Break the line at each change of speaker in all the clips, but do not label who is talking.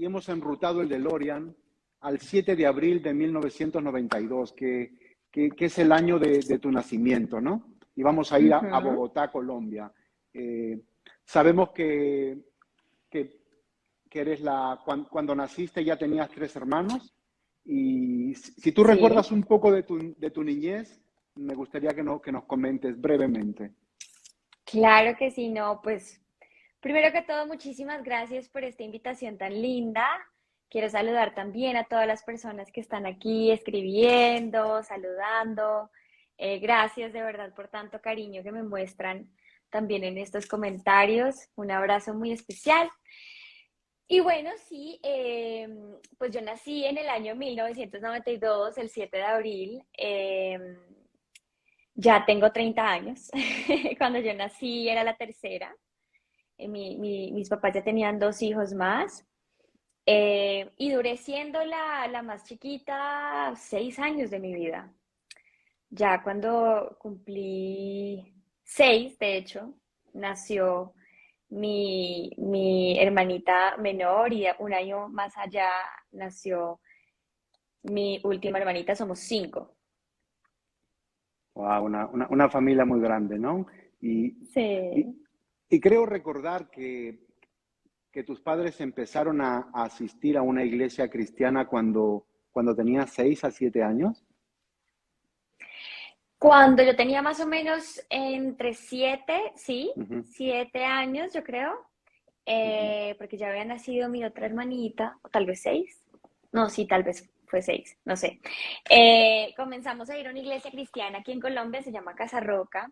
hemos enrutado el DeLorean al 7 de abril de 1992, que es el año de tu nacimiento, ¿no? Y vamos a ir a
Ujú.
Bogotá, Colombia. Eh, sabemos que, que eres cuando naciste ya tenías tres hermanos. Y si tú
Sí,
recuerdas un poco de tu niñez, me gustaría que nos comentes brevemente.
claro que sí, no, pues primero que todo, muchísimas gracias por esta invitación tan linda. Quiero saludar también a todas las personas que están aquí escribiendo, saludando. Gracias de verdad por tanto cariño que me muestran también en estos comentarios. Un abrazo muy especial. Y bueno, sí, pues yo nací en el año 1992, el 7 de abril. Ya tengo 30 años. Cuando yo nací era la tercera. Mis papás ya tenían dos hijos más. Y duré siendo la más chiquita 6 años de mi vida. Ya cuando cumplí 6, de hecho, nació mi hermanita menor y un año más allá nació mi última hermanita, somos 5.
Wow, una familia muy grande, ¿no? Y, y,
Sí.
y creo recordar que tus padres empezaron a asistir a una iglesia cristiana cuando tenías 6 a 7 años.
Cuando yo tenía más o menos entre 7, sí,
Ujú,
7 años, yo creo,
ujú.
porque ya había nacido mi otra hermanita, o tal vez 6. No, sí, tal vez fue 6, no sé. Comenzamos a ir a una iglesia cristiana aquí en Colombia, se llama Casa Roca.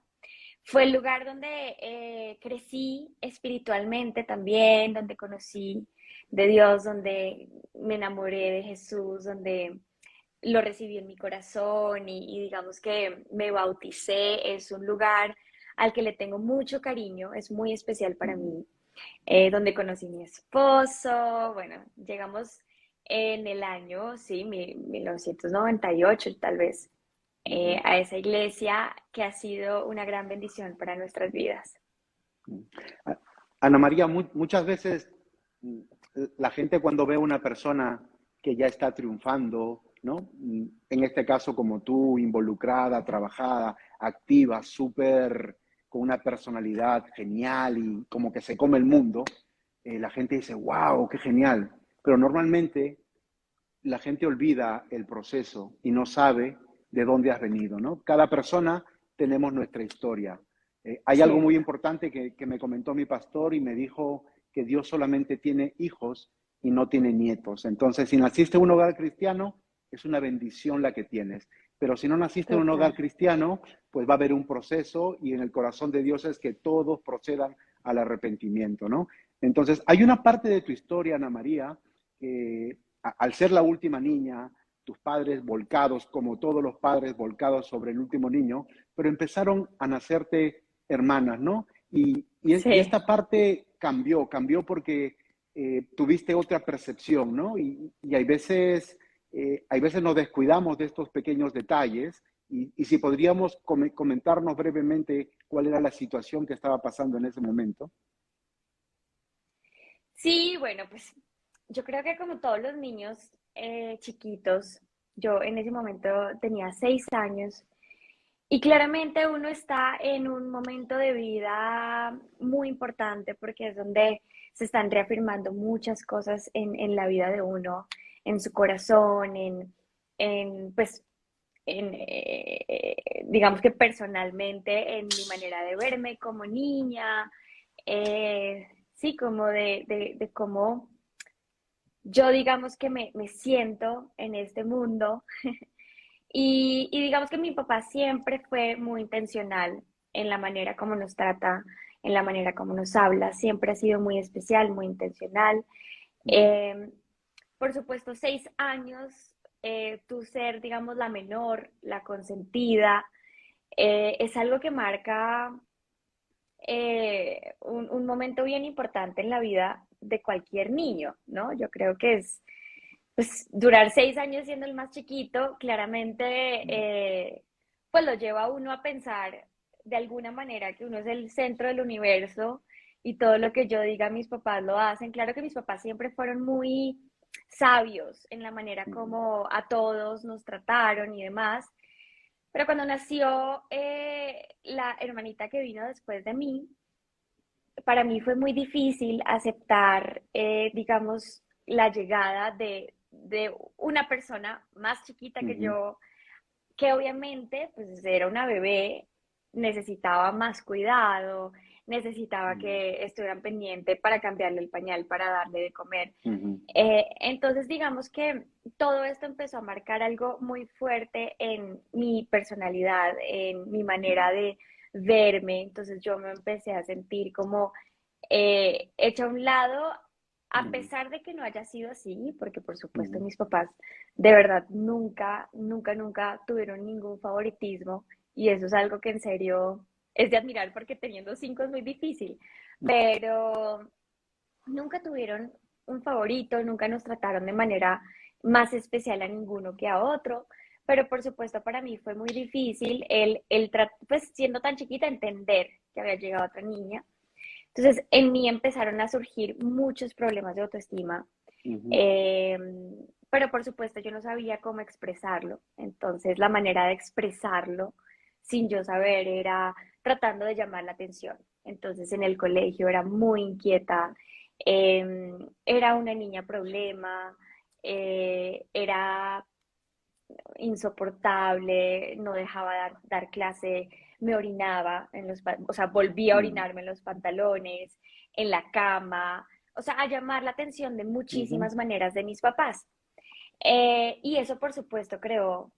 Fue el lugar donde crecí espiritualmente también, donde conocí de Dios, donde me enamoré de Jesús, donde lo recibí en mi corazón y digamos que me bauticé. Es un lugar al que le tengo mucho cariño, es muy especial para mí, donde conocí a mi esposo. Bueno, llegamos en el año, sí, 1998 tal vez,
Ujú.
a esa iglesia que ha sido una gran bendición para nuestras vidas.
A- Ana María, muchas veces mm, la gente cuando ve a una persona que ya está triunfando, ¿no? En este caso como tú, involucrada, trabajada, activa, súper, con una personalidad genial y como que se come el mundo, la gente dice, wow, qué genial. Pero normalmente la gente olvida el proceso y no sabe de dónde has venido, ¿no? Cada persona tenemos nuestra historia. Hay algo muy
Cierto.
importante que me comentó mi pastor y me dijo que Dios solamente tiene hijos y no tiene nietos. Entonces, si naciste en un hogar cristiano, es una bendición la que tienes. Pero si no naciste en un
Total.
hogar cristiano, pues va a haber un proceso y en el corazón de Dios es que todos procedan al arrepentimiento, ¿no? Entonces, hay una parte de tu historia, Ana María, que al ser la última niña, tus padres volcados, como todos los padres volcados sobre el último niño, pero empezaron a nacerte hermanas, ¿no? Y
Sí.
esta parte cambió porque tuviste otra percepción, ¿no? Y hay veces nos descuidamos de estos pequeños detalles y si podríamos comentarnos brevemente cuál era la situación que estaba pasando en ese momento.
Sí, bueno, pues yo creo que como todos los niños chiquitos, yo en ese momento tenía 6 años y claramente uno está en un momento de vida muy importante porque es donde se están reafirmando muchas cosas en la vida de uno, en su corazón, pues, digamos que personalmente, en mi manera de verme como niña, sí, como de cómo yo digamos que me siento en este mundo. Y digamos que mi papá siempre fue muy intencional en la manera como nos trata, en la manera como nos habla, siempre ha sido muy especial, muy intencional. Eh, por supuesto, 6 años, tú ser, digamos, la menor, la consentida, es algo que marca un momento bien importante en la vida de cualquier niño, ¿no? Yo creo que es, pues, durar 6 años siendo el más chiquito, claramente, pues lo lleva a uno a pensar de alguna manera que uno es el centro del universo y todo lo que yo diga mis papás lo hacen. Claro que mis papás siempre fueron muy sabios en la manera
Ujú,
como a todos nos trataron y demás, pero cuando nació la hermanita que vino después de mí, para mí fue muy difícil aceptar, digamos, la llegada de una persona más chiquita que
ujú,
yo, que obviamente pues era una bebé, necesitaba más cuidado, necesitaba que estuvieran pendiente para cambiarle el pañal, para darle de comer.
ujú,
Entonces, digamos que todo esto empezó a marcar algo muy fuerte en mi personalidad, en mi manera de verme. Entonces yo me empecé a sentir como hecha a un lado, a
ujú,
pesar de que no haya sido así, porque por supuesto
ujú,
mis papás de verdad nunca, nunca, nunca tuvieron ningún favoritismo y eso es algo que en serio es de admirar porque teniendo cinco es muy difícil, pero nunca tuvieron un favorito, nunca nos trataron de manera más especial a ninguno que a otro, pero por supuesto para mí fue muy difícil pues siendo tan chiquita, entender que había llegado otra niña. Entonces en mí empezaron a surgir muchos problemas de autoestima,
ujú,
eh, pero por supuesto yo no sabía cómo expresarlo. Entonces la manera de expresarlo sin yo saber era tratando de llamar la atención. Entonces en el colegio era muy inquieta, era una niña problema, era insoportable, no dejaba dar clase, me orinaba o sea, volvía a
ujú,
orinarme en los pantalones, en la cama, o sea, a llamar la atención de
ujú,
muchísimas maneras de mis papás. Y eso, por supuesto, creó,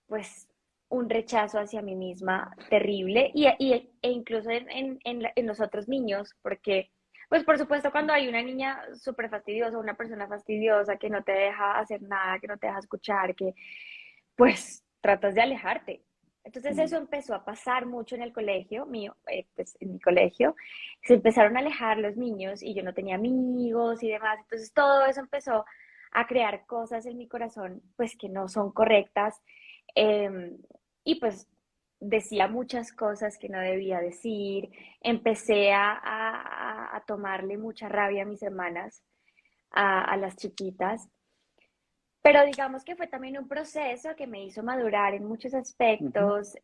pues, un rechazo hacia mí misma terrible e incluso en los otros niños, porque, pues, por supuesto, cuando hay una niña súper fastidiosa, una persona fastidiosa que no te deja hacer nada, que no te deja escuchar, que pues tratas de alejarte. Entonces eso
ujú,
empezó a pasar mucho en el colegio mío, pues en mi colegio, se empezaron a alejar los niños y yo no tenía amigos y demás, entonces todo eso empezó a crear cosas en mi corazón, pues que no son correctas, eh, y pues decía muchas cosas que no debía decir, empecé a tomarle mucha rabia a mis hermanas, a las chiquitas, pero digamos que fue también un proceso que me hizo madurar en muchos
ujú,
aspectos,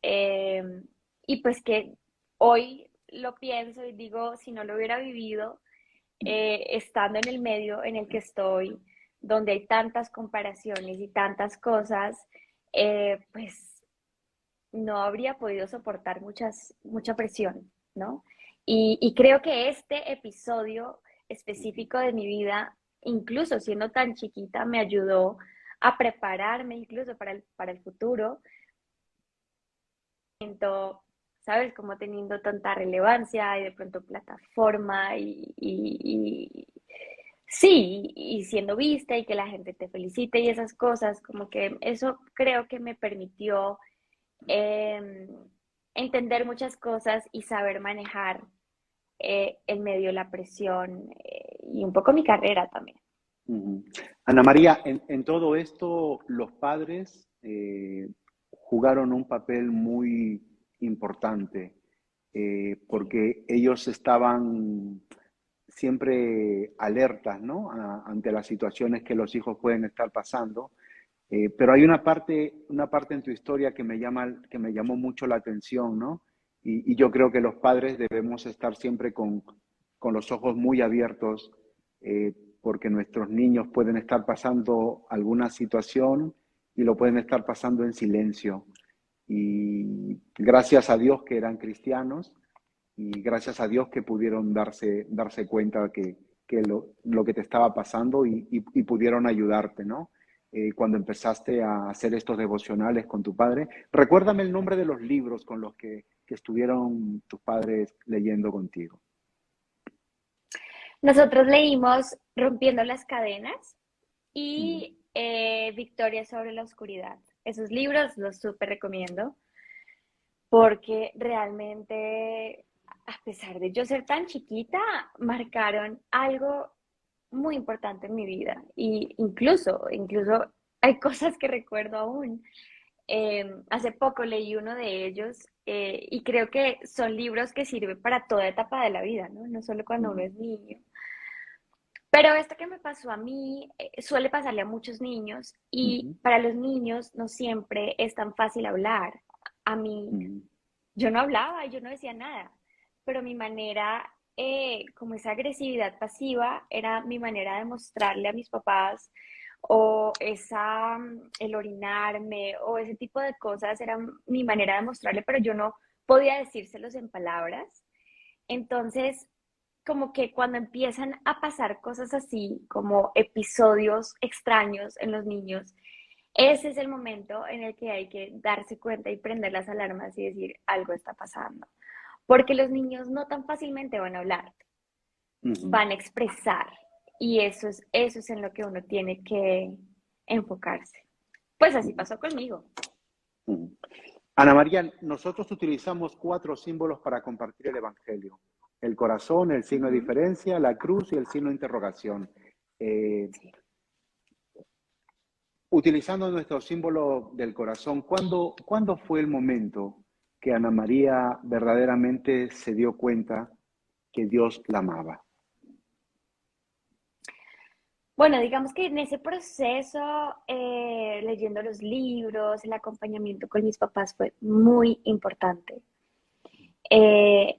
y pues que hoy lo pienso y digo, si no lo hubiera vivido, estando en el medio en el que estoy, donde hay tantas comparaciones y tantas cosas, pues no habría podido soportar mucha presión, ¿no? Y creo que este episodio
ujú,
específico de mi vida, incluso siendo tan chiquita, me ayudó a prepararme incluso para el futuro, ¿sabes? Como teniendo tanta relevancia y de pronto plataforma sí, y siendo vista y que la gente te felicite y esas cosas, como que eso creo que me permitió eh, entender muchas cosas y saber manejar en medio de la presión y un poco mi carrera también.
ujú. Ana María, en todo esto los padres jugaron un papel muy importante
Sí.
porque ellos estaban siempre alertas, ¿no? Ante las situaciones que los hijos pueden estar pasando. Pero hay una parte en tu historia que me llamó mucho la atención, ¿no? Y yo creo que los padres debemos estar siempre con los ojos muy abiertos, eh, porque nuestros niños pueden estar pasando alguna situación y lo pueden estar pasando en silencio. Y gracias a Dios que eran cristianos y gracias a Dios que pudieron darse cuenta que lo que te estaba pasando y pudieron ayudarte, ¿no? Cuando empezaste a hacer estos devocionales con tu padre. Recuérdame el nombre de los libros con los que estuvieron tus padres leyendo contigo.
Nosotros leímos Rompiendo las cadenas
Mm,
y Victoria sobre la oscuridad. Esos libros los súper recomiendo porque realmente, a pesar de yo ser tan chiquita, marcaron algo muy importante en mi vida. Y incluso hay cosas que recuerdo aún. Hace poco leí uno de ellos y creo que son libros que sirven para toda etapa de la vida, ¿no? No solo cuando uno
Ujú,
es niño. Pero esto que me pasó a mí suele pasarle a muchos niños y
ujú,
para los niños no siempre es tan fácil hablar. A mí,
ujú,
yo no hablaba, yo no decía nada, pero mi manera, como esa agresividad pasiva, era mi manera de mostrarle a mis papás o el orinarme o ese tipo de cosas era mi manera de mostrarle, pero yo no podía decírselos en palabras. Entonces, como que cuando empiezan a pasar cosas así, como episodios extraños en los niños, ese es el momento en el que hay que darse cuenta y prender las alarmas y decir algo está pasando. Porque los niños no tan fácilmente van a hablar,
ujú,
van a expresar. Y eso es en lo que uno tiene que enfocarse. Pues así
ujú,
pasó conmigo.
ujú. Ana María, nosotros utilizamos cuatro símbolos para compartir el Evangelio. El corazón, el signo de
Ujú.
diferencia, la cruz y el signo de interrogación. Eh,
Sí.
Utilizando nuestro símbolo del corazón, ¿cuándo fue el momento que Ana María verdaderamente se dio cuenta que Dios la amaba?
Bueno, digamos que en ese proceso, leyendo los libros, el acompañamiento con mis papás fue muy importante. Eh,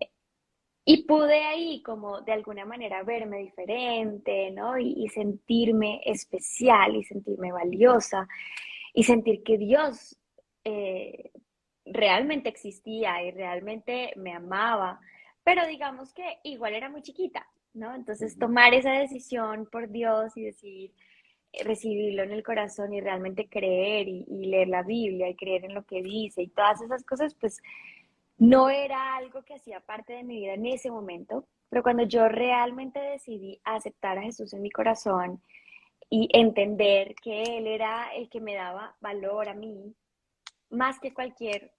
y pude ahí como de alguna manera verme diferente, ¿no? Y sentirme especial y sentirme valiosa y sentir que Dios eh, realmente existía y realmente me amaba, pero digamos que igual era muy chiquita, ¿no? Entonces
Ujú,
tomar esa decisión por Dios y decir, recibirlo en el corazón y realmente creer y leer la Biblia y creer en lo que dice y todas esas cosas, pues no era algo que hacía parte de mi vida en ese momento, pero cuando yo realmente decidí aceptar a Jesús en mi corazón y entender que Él era el que me daba valor a mí, más que cualquier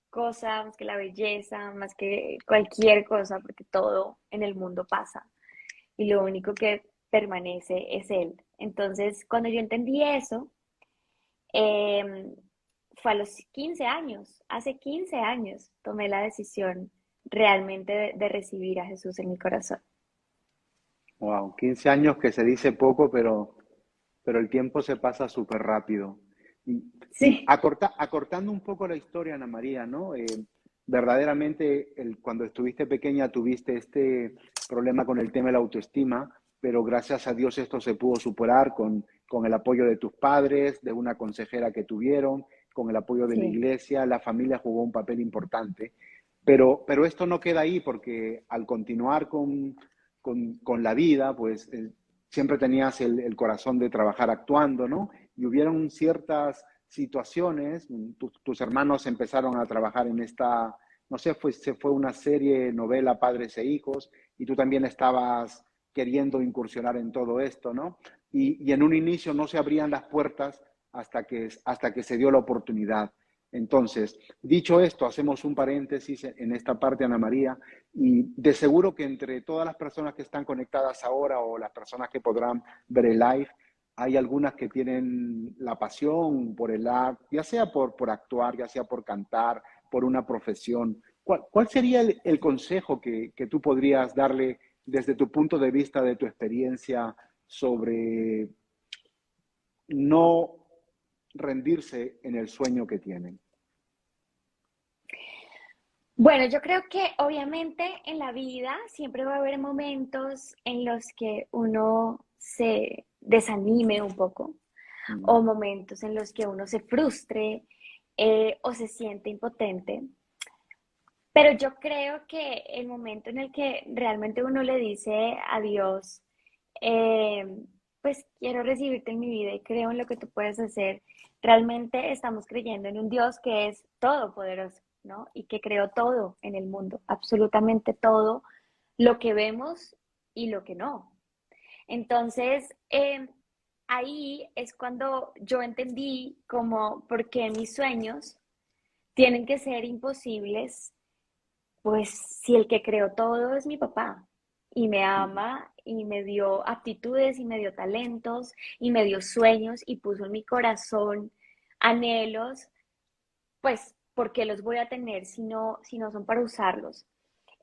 cosa, más que la belleza, más que cualquier cosa, porque todo en el mundo pasa y lo único que permanece es Él. Entonces, cuando yo entendí eso, eh, fue a los 15 años, hace 15 años tomé la decisión realmente de recibir a Jesús en mi corazón.
wow, 15 años que se dice poco, pero el tiempo se pasa súper rápido. Y
Sí,
acortando un poco la historia, Ana María, ¿no? Verdaderamente, cuando estuviste pequeña tuviste este problema con el tema de la autoestima, pero gracias a Dios esto se pudo superar con el apoyo de tus padres, de una consejera que tuvieron, con el apoyo de la
sí,
iglesia, la familia jugó un papel importante. Pero esto no queda ahí porque al continuar con la vida, pues siempre tenías el corazón de trabajar actuando, ¿no? Y hubieron ciertas situaciones, tus hermanos empezaron a trabajar en esta, no sé, se fue una serie, novela, Padres e Hijos, y tú también estabas queriendo incursionar en todo esto, ¿no? Y en un inicio no se abrían las puertas hasta que se dio la oportunidad. Entonces, dicho esto, hacemos un paréntesis en esta parte, Ana María, y de seguro que entre todas las personas que están conectadas ahora o las personas que podrán ver el live, hay algunas que tienen la pasión por el arte, ya sea por actuar, ya sea por cantar, por una profesión. ¿Cuál sería el consejo que tú podrías darle desde tu punto de vista, de tu experiencia, sobre no rendirse en el sueño que tienen?
bueno, yo creo que obviamente en la vida siempre va a haber momentos en los que uno se desanime un poco
Mm,
o momentos en los que uno se frustre o se siente impotente. Pero yo creo que el momento en el que realmente uno le dice a Dios, eh, pues quiero recibirte en mi vida y creo en lo que tú puedes hacer, realmente estamos creyendo en un Dios que es todopoderoso, ¿no? Y que creó todo en el mundo, absolutamente todo, lo que vemos y lo que no. Entonces, ahí es cuando yo entendí como por qué mis sueños tienen que ser imposibles, pues si el que creó todo es mi papá y me
mm,
ama y me dio aptitudes y me dio talentos y me dio sueños y puso en mi corazón anhelos, pues, ¿por qué los voy a tener si no son para usarlos?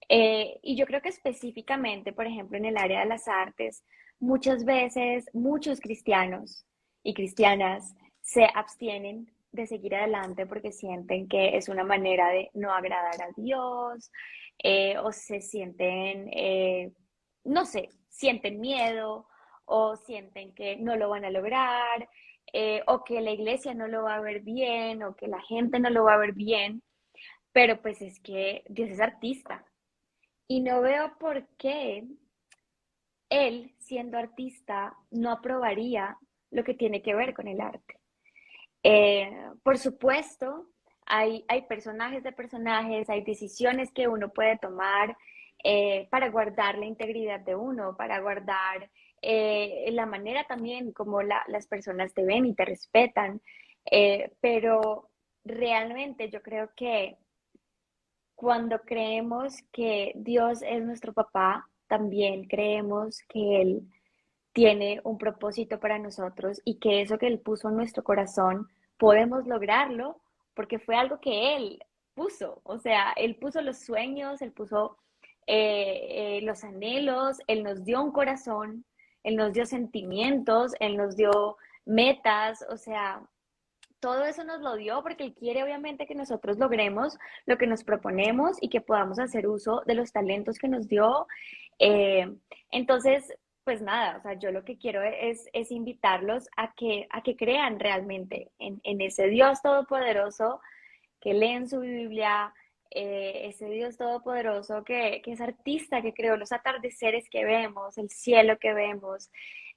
Y yo creo que específicamente, por ejemplo, en el área de las artes, muchas veces muchos cristianos y cristianas se abstienen de seguir adelante porque sienten que es una manera de no agradar a Dios, o se sienten, no sé, sienten miedo o sienten que no lo van a lograr, o que la iglesia no lo va a ver bien o que la gente no lo va a ver bien, pero pues es que Dios es artista y no veo por qué él, siendo artista, no aprobaría lo que tiene que ver con el arte. Por supuesto, hay personajes de personajes, hay decisiones que uno puede tomar para guardar la integridad de uno, para guardar la manera también como las personas te ven y te respetan, pero realmente yo creo que cuando creemos que Dios es nuestro papá, también creemos que Él tiene un propósito para nosotros y que eso que Él puso en nuestro corazón podemos lograrlo porque fue algo que Él puso. O sea, Él puso los sueños, Él puso los anhelos, Él nos dio un corazón, Él nos dio sentimientos, Él nos dio metas, o sea, todo eso nos lo dio porque Él quiere obviamente que nosotros logremos lo que nos proponemos y que podamos hacer uso de los talentos que nos dio. Eh, entonces, pues nada, o sea, yo lo que quiero es invitarlos a que crean realmente en ese Dios todopoderoso, que leen su Biblia, ese Dios todopoderoso que es artista, que creó los atardeceres que vemos, el cielo que vemos,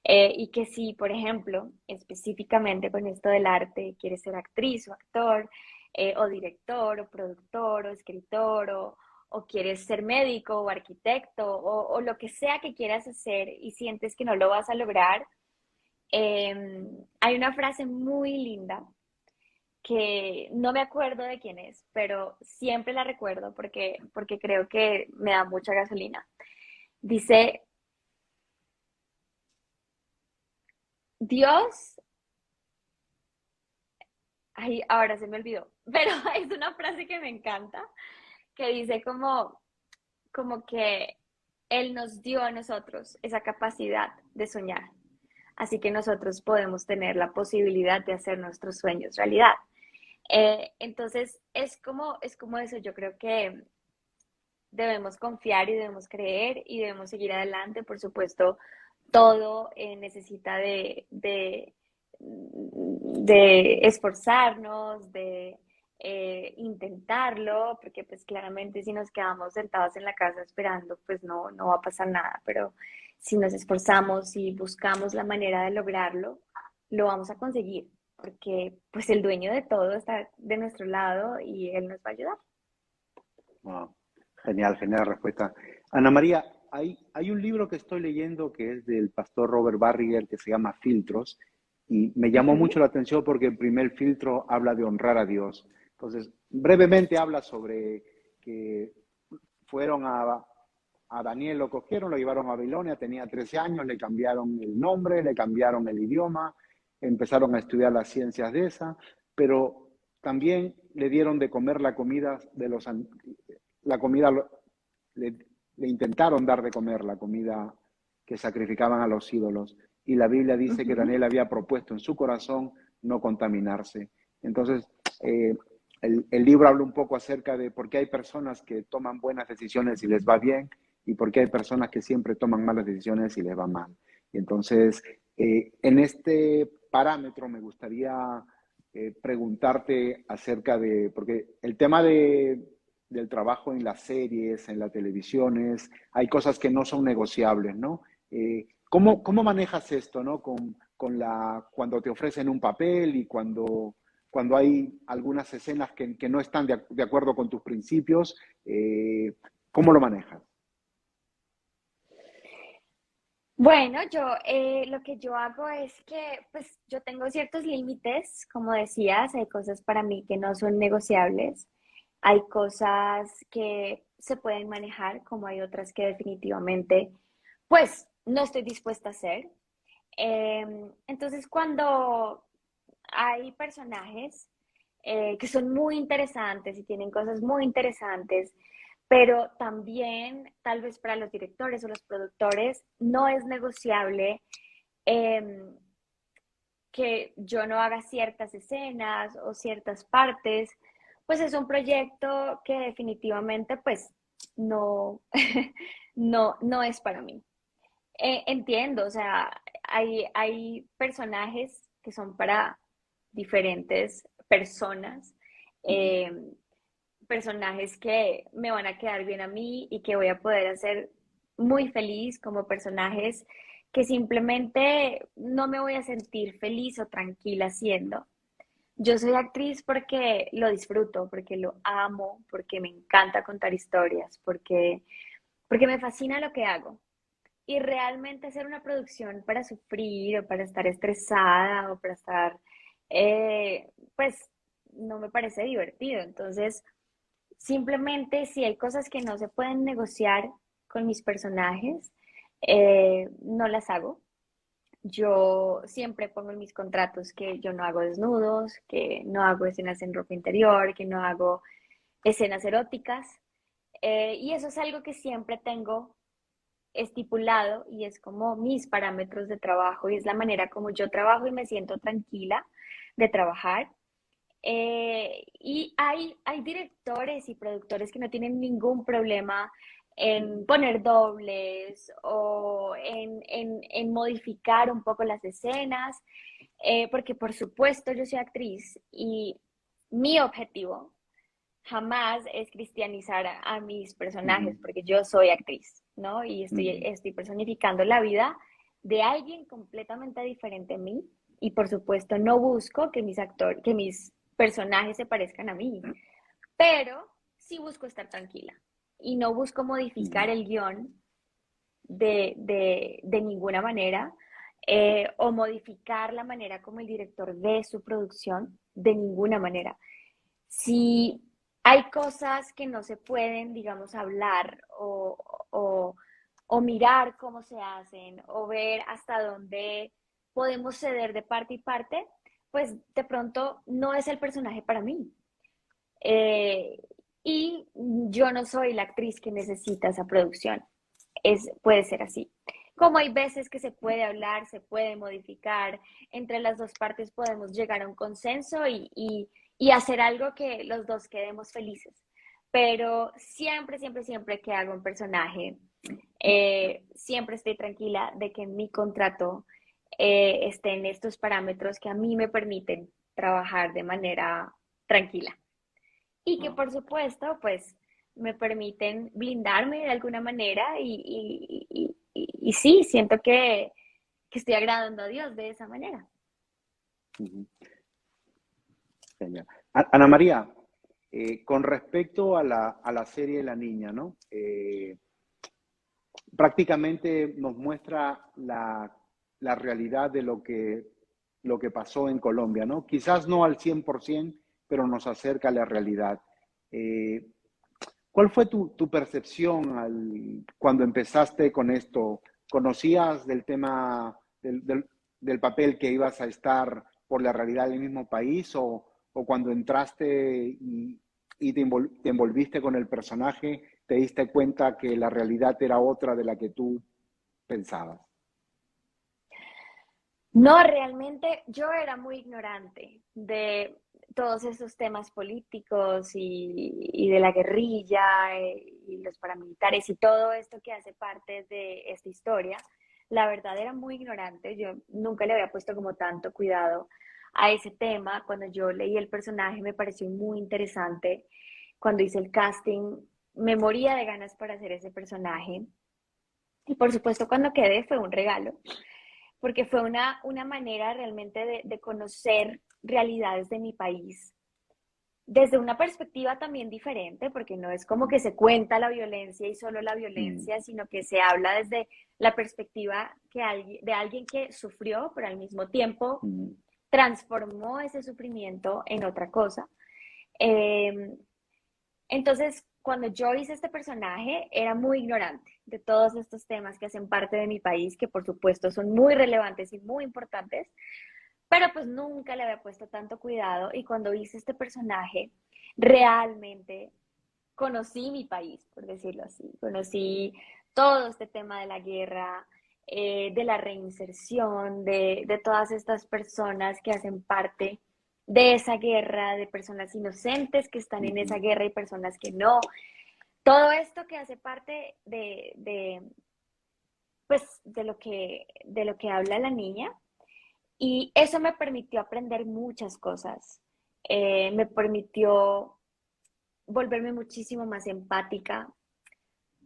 y que si, por ejemplo, específicamente con esto del arte, quieres ser actriz o actor, o director, o productor, o escritor, o quieres ser médico o arquitecto, o lo que sea que quieras hacer y sientes que no lo vas a lograr, hay una frase muy linda que no me acuerdo de quién es, pero siempre la recuerdo porque creo que me da mucha gasolina. Dice, Dios, ay, ahora se me olvidó, pero es una frase que me encanta, que dice como que Él nos dio a nosotros esa capacidad de soñar. Así que nosotros podemos tener la posibilidad de hacer nuestros sueños realidad. Entonces, es como eso, yo creo que debemos confiar y debemos creer y debemos seguir adelante. Por supuesto, todo necesita de esforzarnos, de intentarlo, porque pues claramente si nos quedamos sentados en la casa esperando, pues no va a pasar nada, pero si nos esforzamos y buscamos la manera de lograrlo, lo vamos a conseguir, porque pues el dueño de todo está de nuestro lado y él nos va a ayudar.
Wow. Genial, genial respuesta. Ana María, hay un libro que estoy leyendo que es del pastor Robert Barriger que se llama Filtros y me
Uh
llamó
-huh.
mucho la atención porque el primer filtro habla de honrar a Dios. Entonces, brevemente habla sobre que fueron a Daniel, lo cogieron, lo llevaron a Babilonia, tenía 13 años, le cambiaron el nombre, le cambiaron el idioma, empezaron a estudiar las ciencias de esa, pero también le dieron de comer la comida de los la comida le, le intentaron dar de comer la comida que sacrificaban a los ídolos. Y la Biblia
Uh
dice que
-huh.
Daniel había propuesto en su corazón no contaminarse. Entonces, eh, el libro habla un poco acerca de por qué hay personas que toman buenas decisiones y les va bien y por qué hay personas que siempre toman malas decisiones y les va mal. Y entonces, en este parámetro me gustaría preguntarte acerca de, porque el tema del trabajo en las series, en las televisiones, hay cosas que no son negociables, ¿no? ¿Cómo manejas esto, ¿no? Cuando te ofrecen un papel y cuando hay algunas escenas que no están de acuerdo con tus principios, ¿cómo lo manejas?
Bueno, yo lo que yo hago es que pues yo tengo ciertos límites, como decías, hay cosas para mí que no son negociables, hay cosas que se pueden manejar, como hay otras que definitivamente pues no estoy dispuesta a hacer. Entonces, cuando hay personajes que son muy interesantes y tienen cosas muy interesantes, pero también tal vez para los directores o los productores no es negociable eh, que yo no haga ciertas escenas o ciertas partes, pues es un proyecto que definitivamente pues no, no es para mí. Entiendo, o sea, hay personajes que son para diferentes personas,
Ujú.
eh, personajes que me van a quedar bien a mí y que voy a poder hacer muy feliz, como personajes que simplemente no me voy a sentir feliz o tranquila siendo. Yo soy actriz porque lo disfruto, porque lo amo, porque me encanta contar historias, porque me fascina lo que hago. Y realmente hacer una producción para sufrir o para estar estresada o para estar, pues no me parece divertido. Entonces, simplemente si hay cosas que no se pueden negociar con mis personajes, no las hago. Yo siempre pongo en mis contratos que yo no hago desnudos, que no hago escenas en ropa interior, que no hago escenas eróticas. Y eso es algo que siempre tengo estipulado y es como mis parámetros de trabajo y es la manera como yo trabajo y me siento tranquila de trabajar. Y hay directores y productores que no tienen ningún problema en poner dobles o en modificar un poco las escenas, porque por supuesto yo soy actriz y mi objetivo jamás es cristianizar a mis
Ujú.
personajes, porque yo soy actriz, ¿no? Y
Ujú.
estoy personificando la vida de alguien completamente diferente a mí. Y por supuesto no busco que mis personajes se parezcan a mí, pero sí busco estar tranquila y no busco modificar
Ujú.
el guión de ninguna manera, o modificar la manera como el director ve su producción de ninguna manera. Si hay cosas que no se pueden, digamos, hablar o, o mirar cómo se hacen o ver hasta dónde podemos ceder de parte y parte, pues de pronto no es el personaje para mí. Eh, y yo no soy la actriz que necesita esa producción. Puede ser así. Como hay veces que se puede hablar, se puede modificar, entre las dos partes podemos llegar a un consenso y hacer algo que los dos quedemos felices. Pero siempre, siempre, siempre que hago un personaje, siempre estoy tranquila de que mi contrato esté en estos parámetros que a mí me permiten trabajar de manera tranquila y que
Ah,
por supuesto, pues me permiten blindarme de alguna manera y sí, siento que estoy agradando a Dios de esa manera.
ujú. Genial. Ana María, con respecto a a la serie La Niña, ¿no? Prácticamente nos muestra la realidad de lo que pasó en Colombia, ¿no? Quizás no al 100%, pero nos acerca a la realidad. Eh, ¿Cuál fue tu percepción cuando empezaste con esto? ¿Conocías del tema del papel que ibas a estar por la realidad del mismo país o cuando entraste y te envolviste con el personaje, te diste cuenta que la realidad era otra de la que tú pensabas?
No, realmente yo era muy ignorante de todos esos temas políticos y de la guerrilla y los paramilitares y todo esto que hace parte de esta historia. La verdad era muy ignorante, yo nunca le había puesto como tanto cuidado a ese tema. Cuando yo leí el personaje me pareció muy interesante. Cuando hice el casting me moría de ganas para hacer ese personaje. Y por supuesto cuando quedé fue un regalo porque fue una manera realmente de conocer realidades de mi país desde una perspectiva también diferente, porque no es como que se cuenta la violencia y solo la
Mm,
violencia, sino que se habla desde la perspectiva de alguien que sufrió, pero al mismo tiempo
mm,
transformó ese sufrimiento en otra cosa. Eh, entonces, cuando yo hice este personaje, era muy ignorante de todos estos temas que hacen parte de mi país, que por supuesto son muy relevantes y muy importantes, pero pues nunca le había puesto tanto cuidado y cuando hice este personaje, realmente conocí mi país, por decirlo así, conocí todo este tema de la guerra, de la reinserción, de todas estas personas que hacen parte de esa guerra, de personas inocentes que están en esa
Ujú,
guerra y personas que no. Todo esto que hace parte pues, de lo que habla la niña y eso me permitió aprender muchas cosas. Me permitió volverme muchísimo más empática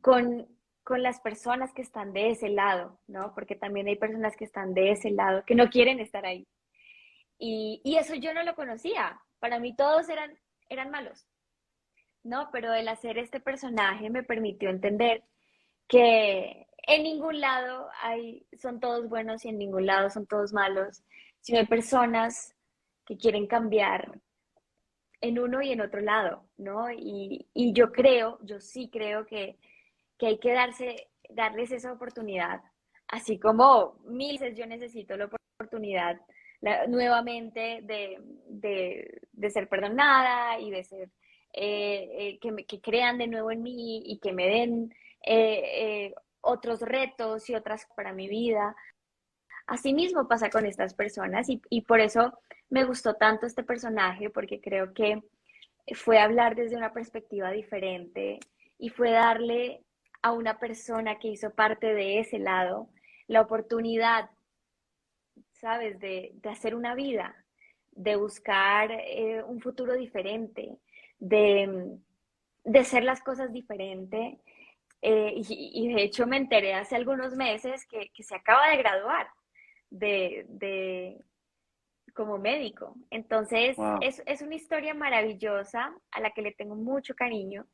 con, con las personas que están de ese lado, ¿no? Porque también hay personas que están de ese lado, que no quieren estar ahí. Y eso yo no lo conocía. Para mí todos eran malos, ¿no? Pero el hacer este personaje me permitió entender que en ningún lado son todos buenos y en ningún lado son todos malos, sino hay personas que quieren cambiar en uno y en otro lado, ¿no? Y yo sí creo que hay que darles esa oportunidad, así como mil veces yo necesito la oportunidad nuevamente de ser perdonada y de ser, que crean de nuevo en mí y que me den otros retos y otras para mi vida. Así mismo pasa con estas personas y por eso me gustó tanto este personaje, porque creo que fue hablar desde una perspectiva diferente y fue darle a una persona que hizo parte de ese lado la oportunidad, ¿sabes?, de hacer una vida, de buscar un futuro diferente, de, de hacer las cosas diferente. Y de hecho me enteré hace algunos meses que se acaba de graduar de como médico. Entonces,
wow,
es una historia maravillosa a la que le tengo mucho cariño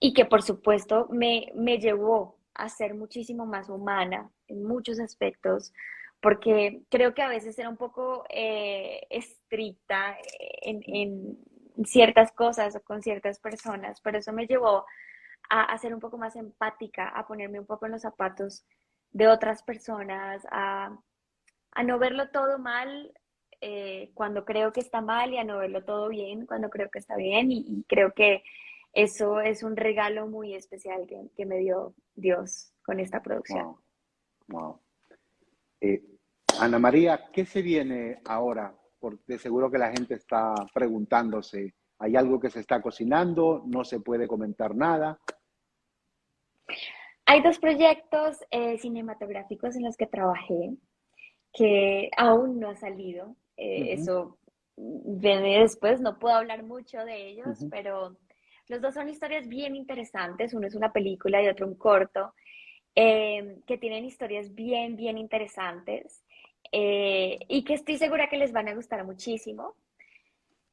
y que por supuesto me llevó a ser muchísimo más humana en muchos aspectos, porque creo que a veces era un poco estricta en ciertas cosas o con ciertas personas, pero eso me llevó a ser un poco más empática, a ponerme un poco en los zapatos de otras personas, a no verlo todo mal cuando creo que está mal y a no verlo todo bien cuando creo que está bien. Y creo que eso es un regalo muy especial que me dio Dios con esta producción.
wow, wow. Eh, Ana María, ¿qué se viene ahora? Porque seguro que la gente está preguntándose, ¿hay algo que se está cocinando? ¿No se puede comentar nada?
Hay dos proyectos cinematográficos en los que trabajé que aún no ha salido.
Ujú,
Eso viene después, no puedo hablar mucho de ellos,
ujú,
pero los dos son historias bien interesantes. Uno es una película y otro un corto, que tienen historias bien interesantes y que estoy segura que les van a gustar muchísimo.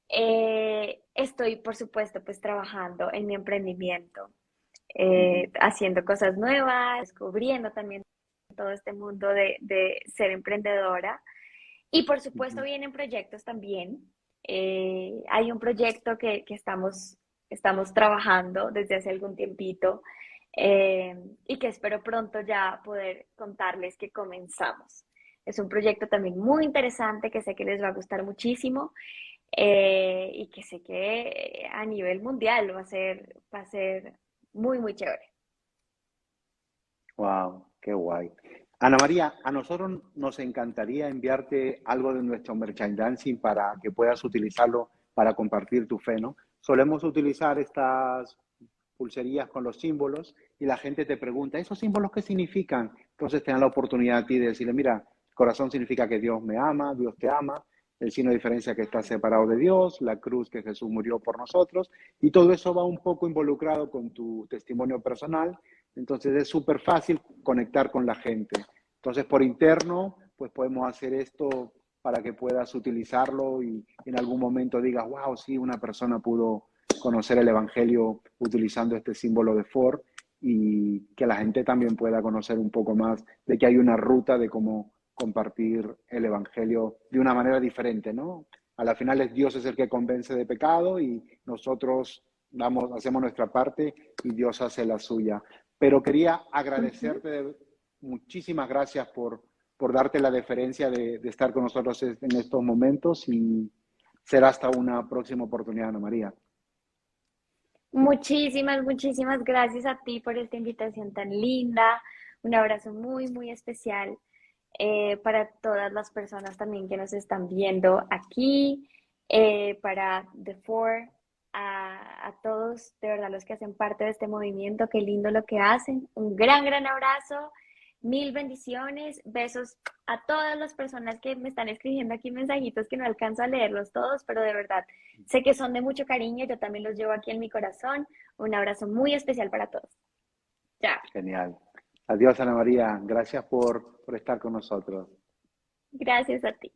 Estoy, por supuesto, pues trabajando en mi emprendimiento,
ujú,
haciendo cosas nuevas, descubriendo también todo este mundo de ser emprendedora. Y por supuesto
ujú.
vienen proyectos también. Hay un proyecto que estamos trabajando desde hace algún tiempito eh, y que espero pronto ya poder contarles que comenzamos. Es un proyecto también muy interesante que sé que les va a gustar muchísimo y que sé que a nivel mundial va a ser muy chévere.
Wow, qué guay. Ana María, a nosotros nos encantaría enviarte algo de nuestro merchandising para que puedas utilizarlo para compartir tu fe, ¿no? Solemos utilizar estas pulserías con los símbolos y la gente te pregunta, ¿esos símbolos qué significan? Entonces te dan la oportunidad a ti de decirle, mira, corazón significa que Dios me ama, Dios te ama, el signo de diferencia que estás separado de Dios, la cruz que Jesús murió por nosotros, y todo eso va un poco involucrado con tu testimonio personal, entonces es súper fácil conectar con la gente. Entonces por interno, pues podemos hacer esto para que puedas utilizarlo y en algún momento digas, wow, sí, una persona pudo conocer el Evangelio utilizando este símbolo de Ford y que la gente también pueda conocer un poco más de que hay una ruta de cómo compartir el Evangelio de una manera diferente, ¿no? A la final es Dios es el que convence de pecado y nosotros hacemos nuestra parte y Dios hace la suya. Pero quería
Ujú.
agradecerte, muchísimas gracias por darte la deferencia de estar con nosotros en estos momentos y será hasta una próxima oportunidad, Ana María.
Muchísimas, muchísimas gracias a ti por esta invitación tan linda. Un abrazo muy, muy especial para todas las personas también que nos están viendo aquí, para The Four, a todos de verdad los que hacen parte de este movimiento. Qué lindo lo que hacen. Un gran, gran abrazo. Mil bendiciones, besos a todas las personas que me están escribiendo aquí mensajitos que no alcanzo a leerlos todos, pero de verdad sé que son de mucho cariño, yo también los llevo aquí en mi corazón. Un abrazo muy especial para todos. Chao.
Genial. Adiós, Ana María. Gracias por estar con nosotros.
Gracias a ti.